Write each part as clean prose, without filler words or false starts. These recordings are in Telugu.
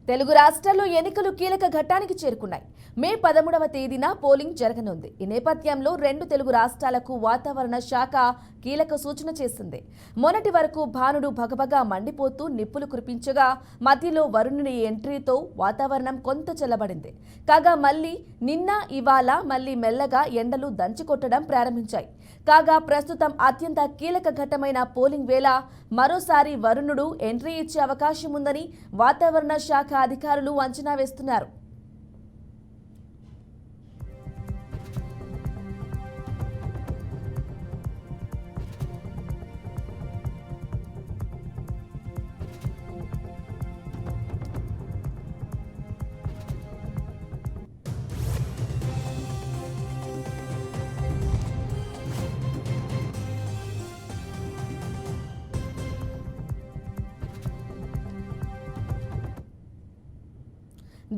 తెలుగు రాష్ట్రాల్లో ఎన్నికలు కీలక ఘట్టానికి చేరుకున్నాయి. మే 13వ తేదీన పోలింగ్ జరగనుంది. ఈ నేపథ్యంలో రెండు తెలుగు రాష్ట్రాలకు వాతావరణ శాఖ కీలక సూచన చేసింది. మొన్నటి వరకు భానుడు భగభగా మండిపోతూ నిప్పులు కురిపించగా మధ్యలో వరుణుని ఎంట్రీతో వాతావరణం కొంత చల్లబడింది. కాగా మళ్లీ నిన్న ఇవాళ మళ్లీ మెల్లగా ఎండలు దంచికొట్టడం ప్రారంభించాయి. కాగా ప్రస్తుతం అత్యంత కీలక ఘట్టమైన పోలింగ్ వేళ మరోసారి వరుణుడు ఎంట్రీ ఇచ్చే అవకాశం ఉందని వాతావరణ శాఖ అధికారులు అంచనా వేస్తున్నారు.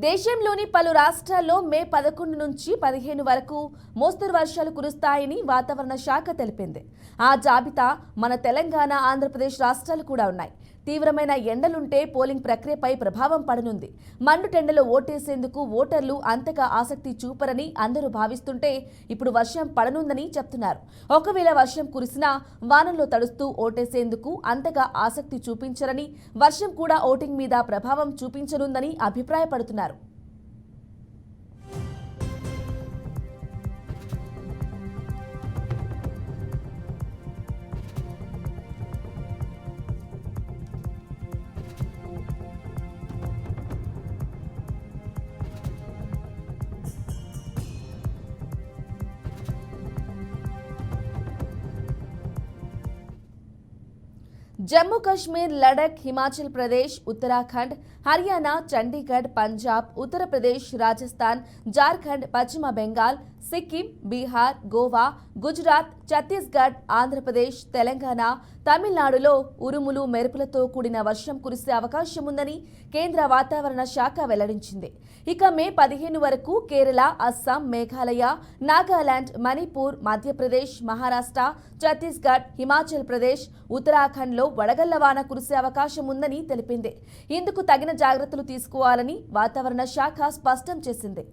దేశంలోని పలు రాష్ట్రాల్లో మే 11 నుంచి 15 వరకు మోస్తరు వర్షాలు కురుస్తాయని వాతావరణ శాఖ తెలిపింది. ఆ జాబితా మన తెలంగాణ, ఆంధ్రప్రదేశ్ రాష్ట్రాలు కూడా ఉన్నాయి. తీవ్రమైన ఎండలుంటే పోలింగ్ ప్రక్రియపై ప్రభావం పడనుంది. మండుటెండలో ఓటేసేందుకు ఓటర్లు అంతగా ఆసక్తి చూపరని అందరూ భావిస్తుంటే ఇప్పుడు వర్షం పడనుందని చెప్తున్నారు. ఒకవేళ వర్షం కురిసినా వానల్లో తడుస్తూ ఓటేసేందుకు అంతగా ఆసక్తి చూపించరని, వర్షం కూడా ఓటింగ్ మీద ప్రభావం చూపించనుందని అభిప్రాయపడుతున్నారు. జమ్మూ కాశ్మీర్, లడఖ్, హిమాచల్ ప్రదేశ్, ఉత్తరాఖండ్, హర్యానా, చండీగఢ్, పంజాబ్, ఉత్తరప్రదేశ్, రాజస్థాన్, జార్ఖండ్, పశ్చిమ బెంగాల్, సిక్కిం, బీహార్, గోవా, గుజరాత్, ఛత్తీస్గఢ్, ఆంధ్రప్రదేశ్, తెలంగాణ, తమిళనాడులో ఉరుములు మెరుపులతో కూడిన వర్షం కురిసే అవకాశం ఉందని కేంద్ర వాతావరణ శాఖ వెల్లడించింది. ఇక మే 15 వరకు కేరళ, అస్సాం, మేఘాలయ, నాగాలాండ్, మణిపూర్, మధ్యప్రదేశ్, మహారాష్ట్ర, ఛత్తీస్గఢ్, హిమాచల్ ప్రదేశ్, ఉత్తరాఖండ్లో వడగళ్ల వాన కురిసే అవకాశం ఉందని తెలిపింది. ఇందుకు తగిన జాగ్రత్తలు తీసుకోవాలని వాతావరణ శాఖ స్పష్టం చేసింది.